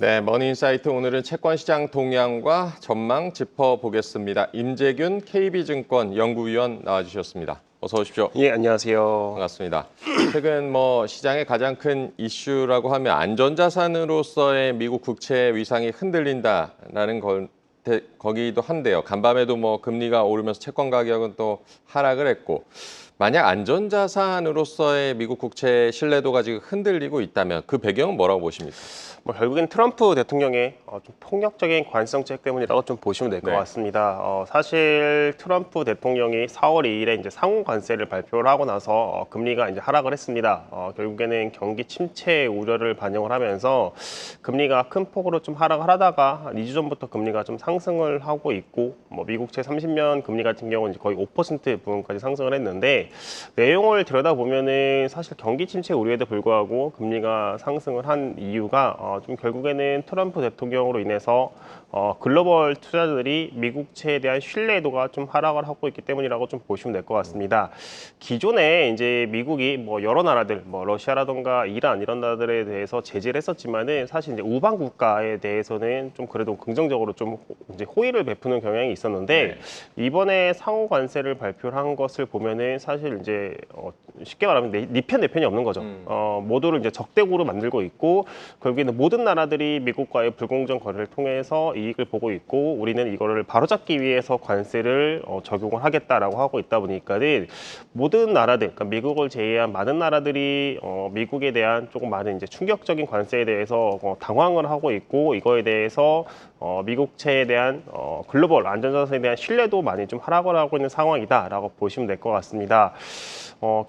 네, 머니인사이트 오늘은 채권시장 동향과 전망 짚어보겠습니다. 임재균 KB증권 연구위원 나와주셨습니다. 어서 오십시오. 예, 안녕하세요. 반갑습니다. 최근 시장의 가장 큰 이슈라고 하면 안전자산으로서의 미국 국채 위상이 흔들린다라는 거기도 한데요. 간밤에도 금리가 오르면서 채권 가격은 또 하락을 했고, 만약 안전자산으로서의 미국 국채 신뢰도가 지금 흔들리고 있다면 그 배경은 뭐라고 보십니까? 결국엔 트럼프 대통령의 좀 폭력적인 관세 정책 때문이라고 좀 보시면 될 것 네. 같습니다. 사실 트럼프 대통령이 4월 2일에 이제 상호 관세를 발표를 하고 나서 금리가 이제 하락을 했습니다. 결국에는 경기 침체 우려를 반영을 하면서 금리가 큰 폭으로 좀 하락을 하다가 한 2주 전부터 금리가 좀 상승을 하고 있고, 미국채 30년 금리 같은 경우는 이제 거의 5% 부분까지 상승을 했는데, 내용을 들여다보면은 사실 경기 침체 우려에도 불구하고 금리가 상승을 한 이유가 좀 결국에는 트럼프 대통령으로 인해서 글로벌 투자자들이 미국채에 대한 신뢰도가 좀 하락을 하고 있기 때문이라고 좀 보시면 될 것 같습니다. 기존에 이제 미국이 여러 나라들, 러시아라던가 이란 이런 나라들에 대해서 제재를 했었지만은 사실 이제 우방 국가에 대해서는 좀 그래도 긍정적으로 좀 이제 호의를 베푸는 경향이 있었는데, 이번에 상호 관세를 발표한 것을 보면은 사실 이제 쉽게 말하면 네 편 내 편이 없는 거죠. 모두를 이제 적대국으로 만들고 있고, 결국에는 모든 나라들이 미국과의 불공정 거래를 통해서 이익을 보고 있고, 우리는 이거를 바로잡기 위해서 관세를 적용을 하겠다라고 하고 있다 보니까는 모든 나라들, 그러니까 미국을 제외한 많은 나라들이 미국에 대한 조금 많은 이제 충격적인 관세에 대해서 당황을 하고 있고, 이거에 대해서 미국채에 대한 글로벌 안전자산에 대한 신뢰도 많이 좀 하락을 하고 있는 상황이다라고 보시면 될 것 같습니다.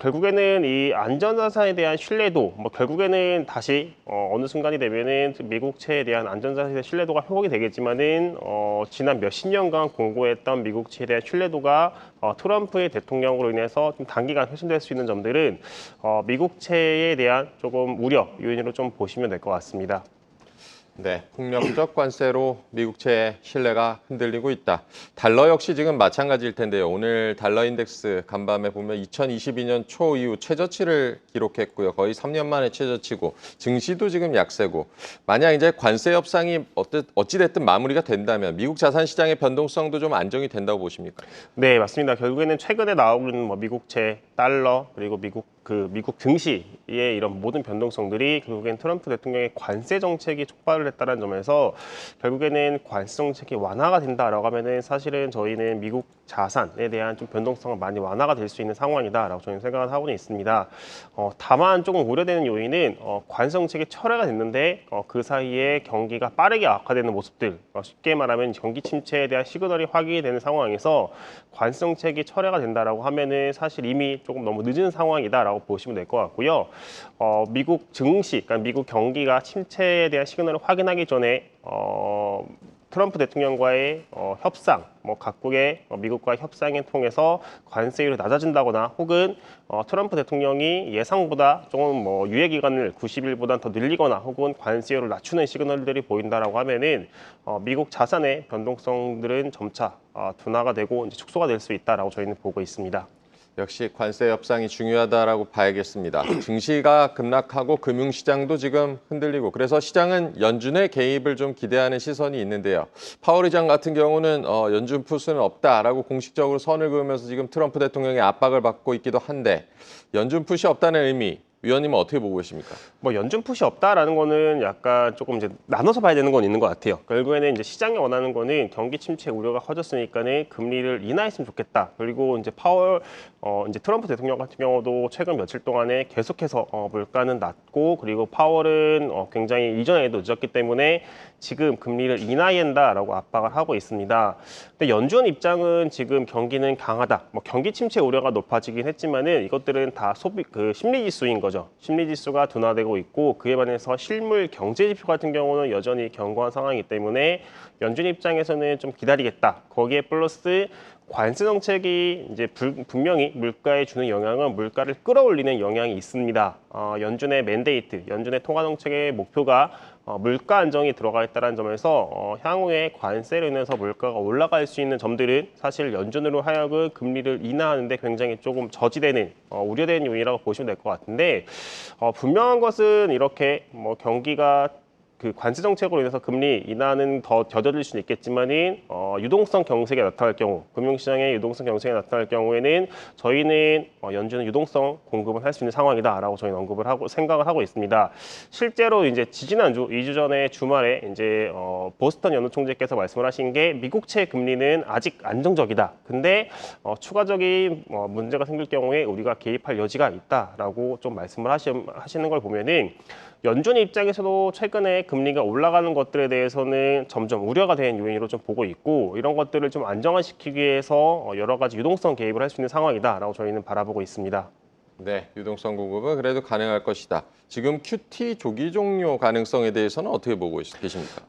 결국에는 이 안전자산에 대한 신뢰도, 결국에는 다시 어느 순간이 되면은 미국채에 대한 안전자산에 대한 신뢰도가 회복이 되겠지만은 지난 몇십 년간 공고했던 미국채에 대한 신뢰도가 트럼프의 대통령으로 인해서 좀 단기간 훼손될 수 있는 점들은 미국채에 대한 조금 우려 요인으로 좀 보시면 될 것 같습니다. 네, 폭력적 관세로 미국채의 신뢰가 흔들리고 있다. 달러 역시 지금 마찬가지일 텐데요. 오늘 달러 인덱스 간밤에 보면 2022년 초 이후 최저치를 기록했고요. 거의 3년 만에 최저치고, 증시도 지금 약세고, 만약 이제 관세 협상이 어찌됐든 마무리가 된다면 미국 자산 시장의 변동성도 좀 안정이 된다고 보십니까? 네, 맞습니다. 결국에는 최근에 나오고 있는 미국채, 달러, 그리고 미국 증시의 이런 모든 변동성들이 결국엔 트럼프 대통령의 관세 정책이 촉발을 했다는 점에서 결국에는 관세 정책이 완화가 된다라고 하면은 사실은 저희는 미국 자산에 대한 좀 변동성은 많이 완화가 될 수 있는 상황이다라고 저희는 생각을 하고는 있습니다. 다만 조금 우려되는 요인은 관세 정책이 철회가 됐는데 그 사이에 경기가 빠르게 악화되는 모습들, 쉽게 말하면 경기 침체에 대한 시그널이 확인이 되는 상황에서 관세 정책이 철회가 된다라고 하면은 사실 이미 조금 너무 늦은 상황이다라고 보시면 될 것 같고요. 미국 증시, 그러니까 미국 경기가 침체에 대한 시그널을 확인하기 전에 트럼프 대통령과의 협상, 각국의 미국과의 협상을 통해서 관세율이 낮아진다거나, 혹은 트럼프 대통령이 예상보다 조금 유예 기간을 90일보다 더 늘리거나, 혹은 관세율을 낮추는 시그널들이 보인다라고 하면은 미국 자산의 변동성들은 점차 둔화가 되고 이제 축소가 될 수 있다라고 저희는 보고 있습니다. 역시 관세 협상이 중요하다라고 봐야겠습니다. 증시가 급락하고 금융시장도 지금 흔들리고, 그래서 시장은 연준의 개입을 좀 기대하는 시선이 있는데요. 파월 의장 같은 경우는 연준 푸스는 없다라고 공식적으로 선을 그으면서 지금 트럼프 대통령의 압박을 받고 있기도 한데, 연준 푸시 없다는 의미, 위원님은 어떻게 보고 계십니까? 연준 푸시 없다라는 거는 약간 조금 이제 나눠서 봐야 되는 건 있는 것 같아요. 결국에는 이제 시장이 원하는 거는 경기 침체 우려가 커졌으니까는 금리를 인하했으면 좋겠다. 그리고 이제 이제 트럼프 대통령 같은 경우도 최근 며칠 동안에 계속해서 물가는 낮고, 그리고 파월은 굉장히 이전에도 늦었기 때문에 지금 금리를 인하한다라고 압박을 하고 있습니다. 근데 연준 입장은 지금 경기는 강하다. 경기 침체 우려가 높아지긴 했지만은 이것들은 다 심리 지수인 거죠. 심리 지수가 둔화되고 있고, 그에 반해서 실물 경제 지표 같은 경우는 여전히 견고한 상황이기 때문에 연준 입장에서는 좀 기다리겠다. 거기에 플러스 관세 정책이 이제 분명히 물가에 주는 영향은 물가를 끌어올리는 영향이 있습니다. 연준의 맨데이트, 연준의 통화 정책의 목표가 물가 안정이 들어가 있다는 점에서 향후에 관세로 인해서 물가가 올라갈 수 있는 점들은 사실 연준으로 하여금 금리를 인하하는 데 굉장히 조금 저지되는 우려되는 요인이라고 보시면 될 것 같은데, 분명한 것은 이렇게 경기가 그 관세 정책으로 인해서 금리 인하는 더 더뎌질 수는 있겠지만은 유동성 경색이 나타날 경우, 금융시장의 유동성 경색이 나타날 경우에는 저희는 연준은 유동성 공급을 할 수 있는 상황이다라고 저희는 언급을 하고 생각을 하고 있습니다. 실제로 이제 지지난주 2주 전에 주말에 이제 보스턴 연준총재께서 말씀을 하신 게 미국채 금리는 아직 안정적이다. 근데 추가적인 문제가 생길 경우에 우리가 개입할 여지가 있다라고 좀 말씀을 하시는 걸 보면은 연준 입장에서도 최근에 금리가 올라가는 것들에 대해서는 점점 우려가 되는 요인으로 좀 보고 있고 이런 것들을 좀 안정화시키기 위해서 여러 가지 유동성 개입을 할 수 있는 상황이다라고 저희는 바라보고 있습니다. 네, 유동성 공급은 그래도 가능할 것이다. 지금 QT 조기 종료 가능성에 대해서는 어떻게 보고 계십니까?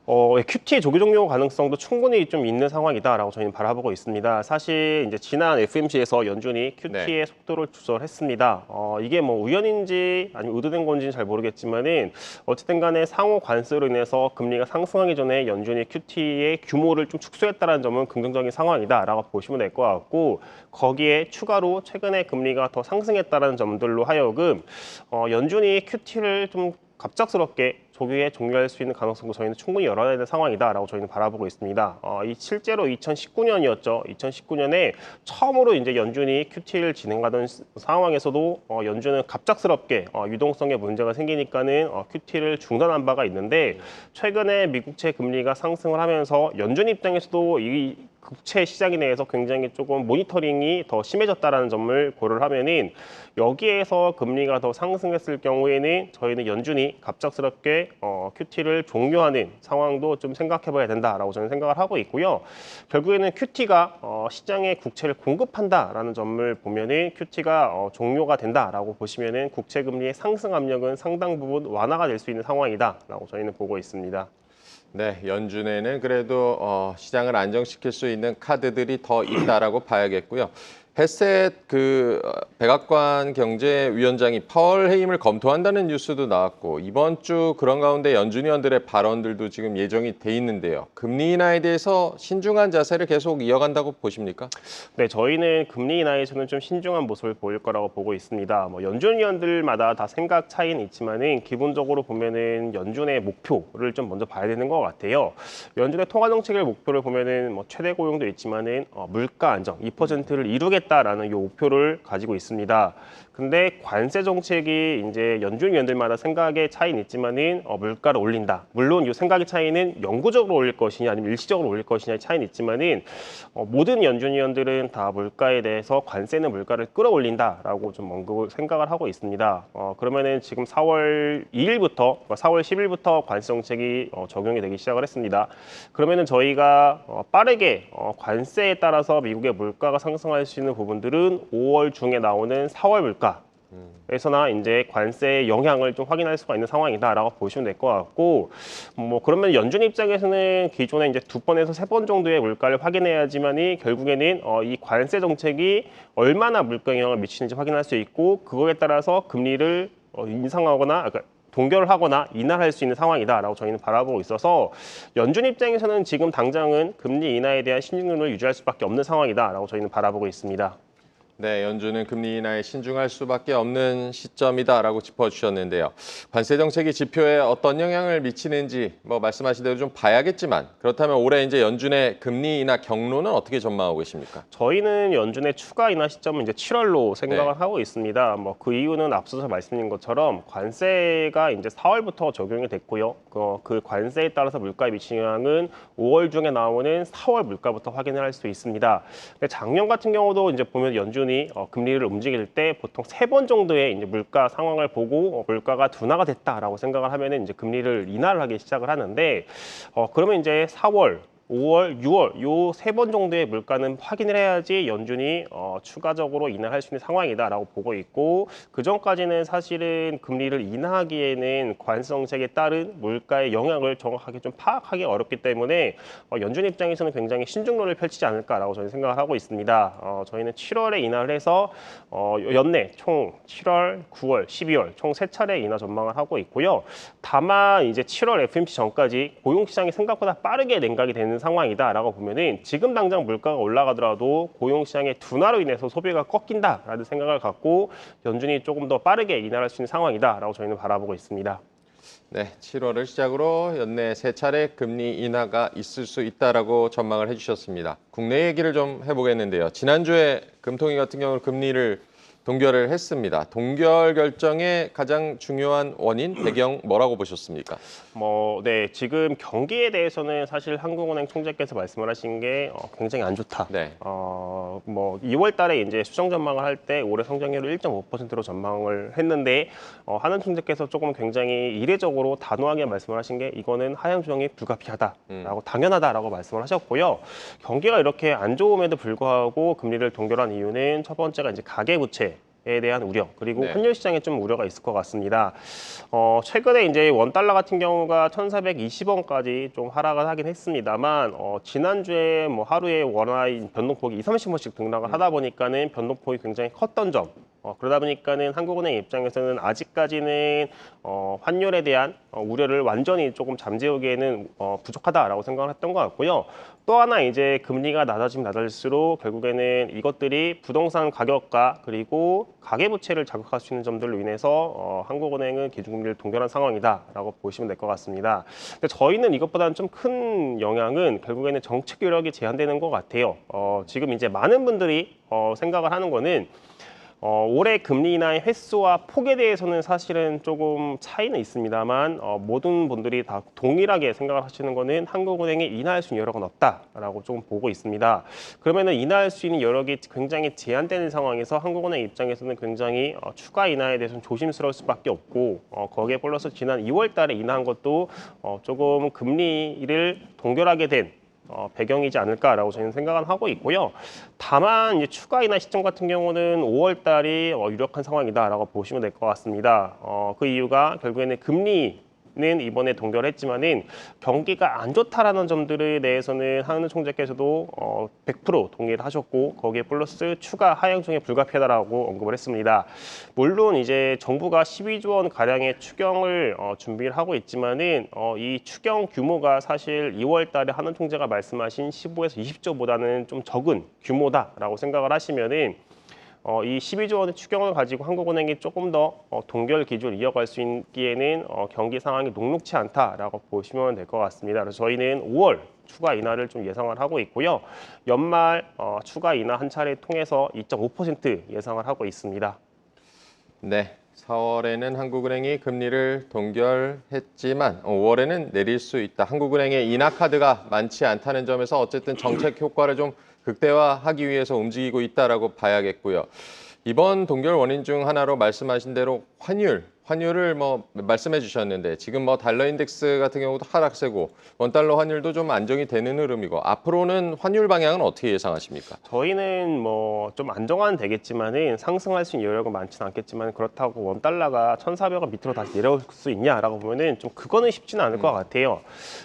QT 조기 종료 가능성도 충분히 좀 있는 상황이다라고 저희는 바라보고 있습니다. 사실 이제 지난 FMC에서 연준이 QT의 속도를 조절했습니다. 이게 뭐 우연인지 아니면 의도된 건지는 잘 모르겠지만은 어쨌든 간에 상호 관세로 인해서 금리가 상승하기 전에 연준이 QT의 규모를 좀 축소했다는 점은 긍정적인 상황이다라고 보시면 될 것 같고 거기에 추가로 최근에 금리가 더 상승했다는 점들로 하여금 연준이 QT를 좀 갑작스럽게 조기에 종료할 수 있는 가능성도 저희는 충분히 열어야 되는 상황이다라고 저희는 바라보고 있습니다. 실제로 2019년이었죠. 2019년에 처음으로 이제 연준이 QT를 진행하던 상황에서도 연준은 갑작스럽게 유동성에 문제가 생기니까는 QT를 중단한 바가 있는데 최근에 미국채 금리가 상승을 하면서 연준 입장에서도 이 국채 시장 내에서 굉장히 조금 모니터링이 더 심해졌다는 점을 고려를 하면은 여기에서 금리가 더 상승했을 경우에는 저희는 연준이 갑작스럽게 QT를 종료하는 상황도 좀 생각해봐야 된다라고 저는 생각을 하고 있고요. 결국에는 QT가 시장에 국채를 공급한다라는 점을 보면은 QT가 종료가 된다라고 보시면은 국채 금리의 상승 압력은 상당 부분 완화가 될 수 있는 상황이다라고 저희는 보고 있습니다. 네, 연준에는 그래도 시장을 안정시킬 수 있는 카드들이 더 있다라고 봐야겠고요. 헤셋 백악관 경제위원장이 파월 해임을 검토한다는 뉴스도 나왔고 이번 주 그런 가운데 연준 위원들의 발언들도 지금 예정이 돼 있는데요. 금리 인하에 대해서 신중한 자세를 계속 이어간다고 보십니까? 네, 저희는 금리 인하에서는 좀 신중한 모습을 보일 거라고 보고 있습니다. 연준 위원들마다 다 생각 차이는 있지만은 기본적으로 보면은 연준의 목표를 좀 먼저 봐야 되는 것 같아요. 연준의 통화 정책의 목표를 보면은 최대 고용도 있지만은 물가 안정 2%를 이루겠다라는 이 목표를 가지고 있습니다. 근데 관세 정책이 이제 연준 위원들마다 생각의 차이는 있지만은 물가를 올린다. 물론 이 생각의 차이는 영구적으로 올릴 것이냐 아니면 일시적으로 올릴 것이냐의 차이는 있지만은 모든 연준 위원들은 다 물가에 대해서 관세는 물가를 끌어올린다라고 좀 언급을 생각을 하고 있습니다. 그러면은 지금 4월 2일부터 4월 10일부터 관세 정책이 적용이 되기 시작을 했습니다. 그러면은 저희가 빠르게 관세에 따라서 미국의 물가가 상승할 수 있는 부분들은 5월 중에 나오는 4월 물가 에서나 이제 관세의 영향을 좀 확인할 수가 있는 상황이다라고 보시면 될 것 같고 그러면 연준 입장에서는 기존에 이제 2번에서 3번 정도의 물가를 확인해야지만이 결국에는 이 관세 정책이 얼마나 물가 영향을 미치는지 확인할 수 있고 그거에 따라서 금리를 인상하거나 동결을 하거나 인하할 수 있는 상황이다라고 저희는 바라보고 있어서 연준 입장에서는 지금 당장은 금리 인하에 대한 신중률을 유지할 수밖에 없는 상황이다라고 저희는 바라보고 있습니다. 네, 연준은 금리 인하에 신중할 수밖에 없는 시점이다라고 짚어주셨는데요. 관세 정책이 지표에 어떤 영향을 미치는지 말씀하신 대로 좀 봐야겠지만 그렇다면 올해 이제 연준의 금리 인하 경로는 어떻게 전망하고 계십니까? 저희는 연준의 추가 인하 시점은 이제 7월로 생각을 하고 있습니다. 그 이유는 앞서서 말씀드린 것처럼 관세가 이제 4월부터 적용이 됐고요. 그 관세에 따라서 물가에 미치는 영향은 5월 중에 나오는 4월 물가부터 확인을 할 수 있습니다. 근데 작년 같은 경우도 이제 보면 연준이 금리를 움직일 때 보통 3번 정도의 이제 물가 상황을 보고 물가가 둔화가 됐다라고 생각을 하면은 이제 금리를 인하를 하기 시작을 하는데 그러면 이제 4월 5월, 6월 요 3번 정도의 물가는 확인을 해야지 연준이 추가적으로 인하할 수 있는 상황이다라고 보고 있고 그 전까지는 사실은 금리를 인하하기에는 관세 정책에 따른 물가의 영향을 정확하게 좀 파악하기 어렵기 때문에 연준 입장에서는 굉장히 신중론을 펼치지 않을까라고 저는 생각을 하고 있습니다. 저희는 7월에 인하를 해서 연내 총 7월, 9월, 12월 총 3차례 인하 전망을 하고 있고요. 다만 이제 7월 FMC 전까지 고용시장이 생각보다 빠르게 냉각이 되는 상황이다라고 보면은 지금 당장 물가가 올라가더라도 고용시장의 둔화로 인해서 소비가 꺾인다라는 생각을 갖고 연준이 조금 더 빠르게 인하할 수 있는 상황이다라고 저희는 바라보고 있습니다. 네, 7월을 시작으로 연내 3차례 금리 인하가 있을 수 있다라고 전망을 해주셨습니다. 국내 얘기를 좀 해보겠는데요. 지난주에 금통위 같은 경우는 금리를 동결을 했습니다. 동결 결정의 가장 중요한 원인, 배경 뭐라고 보셨습니까? 네, 지금 경기에 대해서는 사실 한국은행 총재께서 말씀을 하신 게 굉장히 안 좋다. 네. 2월 달에 이제 수정 전망을 할 때 올해 성장률을 1.5%로 전망을 했는데 한은 총재께서 조금 굉장히 이례적으로 단호하게 말씀을 하신 게 이거는 하향 조정이 불가피하다라고 당연하다라고 말씀을 하셨고요. 경기가 이렇게 안 좋음에도 불구하고 금리를 동결한 이유는 첫 번째가 이제 가계부채 에 대한 우려, 그리고 네. 환율 시장에 좀 우려가 있을 것 같습니다. 최근에 이제 원 달러 같은 경우가 1,420원까지 좀 하락을 하긴 했습니다만, 지난주에 뭐 하루에 원화의 변동폭이 2, 30원씩 등락을 하다 보니까는 변동폭이 굉장히 컸던 점. 그러다 보니까는 한국은행 입장에서는 아직까지는 환율에 대한 우려를 완전히 조금 잠재우기에는 부족하다라고 생각을 했던 것 같고요. 또 하나 이제 금리가 낮아지면 낮아질수록 결국에는 이것들이 부동산 가격과 그리고 가계부채를 자극할 수 있는 점들로 인해서 한국은행은 기준금리를 동결한 상황이다라고 보시면 될 것 같습니다. 근데 저희는 이것보다는 좀 큰 영향은 결국에는 정책 여력이 제한되는 것 같아요. 지금 이제 많은 분들이 생각을 하는 거는 올해 금리 인하의 횟수와 폭에 대해서는 사실은 조금 차이는 있습니다만 모든 분들이 다 동일하게 생각을 하시는 거는 한국은행이 인하할 수 있는 여력은 없다라고 좀 보고 있습니다. 그러면은 인하할 수 있는 여력이 굉장히 제한되는 상황에서 한국은행 입장에서는 굉장히 추가 인하에 대해서는 조심스러울 수밖에 없고 거기에 플러스 지난 2월 달에 인하한 것도 조금 금리를 동결하게 된 배경이지 않을까라고 저희는 생각은 하고 있고요. 다만 이제 추가 인하 시점 같은 경우는 5월 달이 유력한 상황이다라고 보시면 될 것 같습니다. 그 이유가 결국에는 금리는 이번에 동결했지만은 경기가 안 좋다라는 점들에 대해서는 한은우 총재께서도 100% 동의를 하셨고 거기에 플러스 추가 하향 조정이 불가피하다라고 언급을 했습니다. 물론 이제 정부가 12조 원 가량의 추경을 준비를 하고 있지만은 이 추경 규모가 사실 2월 달에 한은 총재가 말씀하신 15에서 20조보다는 좀 적은 규모다라고 생각을 하시면은 이 12조 원의 추경을 가지고 한국은행이 조금 더 동결 기조를 이어갈 수 있기에는 경기 상황이 녹록치 않다라고 보시면 될 것 같습니다. 그래서 저희는 5월 추가 인하를 좀 예상을 하고 있고요. 연말 추가 인하 한 차례 통해서 2.5% 예상을 하고 있습니다. 네. 4월에는 한국은행이 금리를 동결했지만 5월에는 내릴 수 있다. 한국은행의 인하 카드가 많지 않다는 점에서 어쨌든 정책 효과를 좀 극대화하기 위해서 움직이고 있다라고 봐야겠고요. 이번 동결 원인 중 하나로 말씀하신 대로 환율을 말씀해 주셨는데 지금 달러 인덱스 같은 경우도 하락세고 원달러 환율도 좀 안정이 되는 흐름이고 앞으로는 환율 방향은 어떻게 예상하십니까? 저희는 좀 안정화는 되겠지만은 상승할 수 있는 여력은 많지는 않겠지만 그렇다고 원 달러가 1,400원 밑으로 다시 내려올 수 있냐라고 보면은 좀 그거는 쉽지는 않을 것 같아요.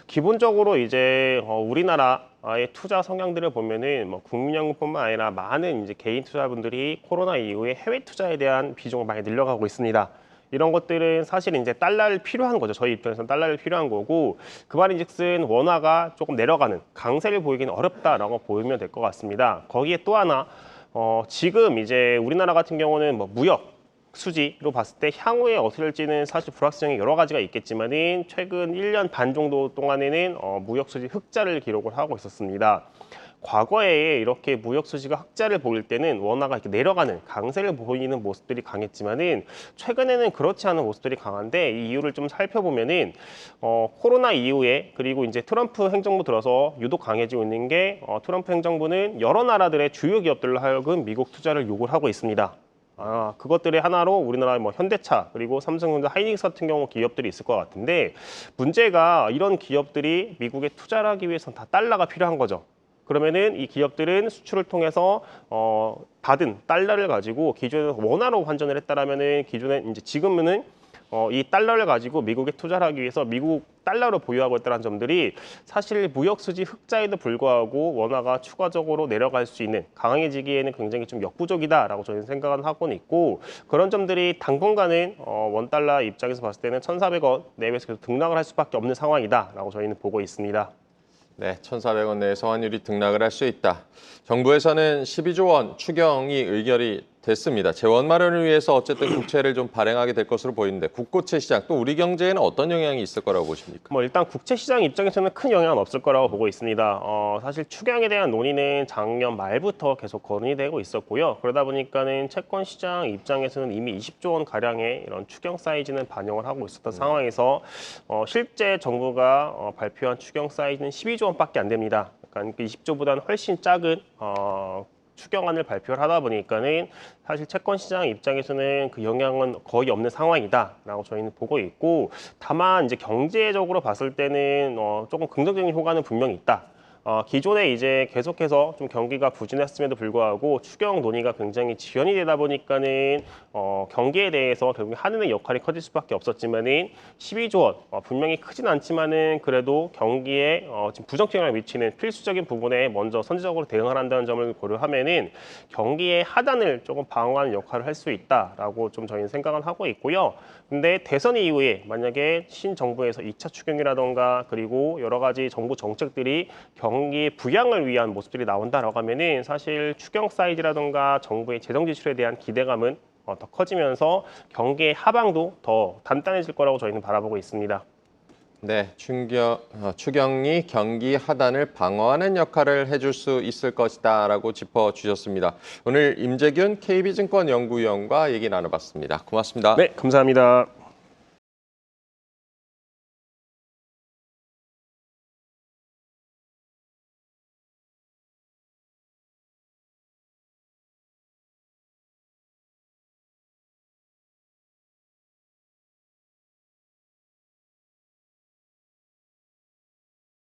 기본적으로 이제 우리나라의 투자 성향들을 보면은 국민연금뿐만 아니라 많은 이제 개인 투자분들이 코로나 이후에 해외 투자에 대한 비중을 많이 늘려가고 있습니다. 이런 것들은 사실 이제 달러를 필요한 거죠. 저희 입장에서는 달러를 필요한 거고 그 말인즉슨 원화가 조금 내려가는 강세를 보이기는 어렵다라고 보이면 될 것 같습니다. 거기에 또 하나 지금 이제 우리나라 같은 경우는 무역 수지로 봤을 때 향후에 어떻게 될지는 사실 불확실성이 여러 가지가 있겠지만은 최근 1년 반 정도 동안에는 무역 수지 흑자를 기록을 하고 있었습니다. 과거에 이렇게 무역 수지가 흑자를 보일 때는 원화가 이렇게 내려가는 강세를 보이는 모습들이 강했지만은 최근에는 그렇지 않은 모습들이 강한데 이 이유를 좀 살펴보면은 코로나 이후에 그리고 이제 트럼프 행정부 들어서 유독 강해지고 있는 게 트럼프 행정부는 여러 나라들의 주요 기업들로 하여금 미국 투자를 요구를 하고 있습니다. 그것들의 하나로 우리나라 현대차 그리고 삼성전자, 하이닉스 같은 경우 기업들이 있을 것 같은데 문제가 이런 기업들이 미국에 투자를 하기 위해서는 다 달러가 필요한 거죠. 그러면은 이 기업들은 수출을 통해서 받은 달러를 가지고 기존에 원화로 환전을 했다라면은 기존에 이제 지금은 이 달러를 가지고 미국에 투자를 하기 위해서 미국 달러로 보유하고 있다는 점들이 사실 무역 수지 흑자에도 불구하고 원화가 추가적으로 내려갈 수 있는 강해지기에는 굉장히 좀 역부족이다라고 저희는 생각은 하고는 있고 그런 점들이 당분간은 원 달러 입장에서 봤을 때는 1,400원 내외에서 계속 등락을 할 수밖에 없는 상황이다라고 저희는 보고 있습니다. 네, 1,400원 내에서 환율이 등락을 할 수 있다. 정부에서는 12조 원 추경이 의결이 됐습니다. 재원 마련을 위해서 어쨌든 국채를 좀 발행하게 될 것으로 보이는데 국고채 시장 또 우리 경제에는 어떤 영향이 있을 거라고 보십니까? 뭐 일단 국채 시장 입장에서는 큰 영향은 없을 거라고 보고 있습니다. 사실 추경에 대한 논의는 작년 말부터 계속 거론이 되고 있었고요. 그러다 보니까는 채권 시장 입장에서는 이미 20조 원 가량의 이런 추경 사이즈는 반영을 하고 있었던 상황에서 실제 정부가 발표한 추경 사이즈는 12조 원밖에 안 됩니다. 그러니까 20조보다는 훨씬 작은 추경안을 발표를 하다 보니까는 사실 채권 시장 입장에서는 그 영향은 거의 없는 상황이다라고 저희는 보고 있고, 다만 이제 경제적으로 봤을 때는 조금 긍정적인 효과는 분명히 있다. 기존에 이제 계속해서 좀 경기가 부진했음에도 불구하고 추경 논의가 굉장히 지연이 되다 보니까는 경기에 대해서 결국 하는 역할이 커질 수밖에 없었지만은 12조 원 분명히 크진 않지만은 그래도 경기에 지금 부정적 영향을 미치는 필수적인 부분에 먼저 선제적으로 대응을 한다는 점을 고려하면은 경기의 하단을 조금 방어하는 역할을 할 수 있다라고 좀 저희는 생각을 하고 있고요. 근데 대선 이후에 만약에 신정부에서 2차 추경이라던가 그리고 여러 가지 정부 정책들이 경기 부양을 위한 모습들이 나온다라고 하면은 사실 추경 사이즈라던가 정부의 재정 지출에 대한 기대감은 더 커지면서 경기의 하방도 더 단단해질 거라고 저희는 바라보고 있습니다. 네, 추경이 경기 하단을 방어하는 역할을 해줄 수 있을 것이다라고 짚어주셨습니다. 오늘 임재균 KB증권 연구위원과 얘기 나눠봤습니다. 고맙습니다. 네, 감사합니다.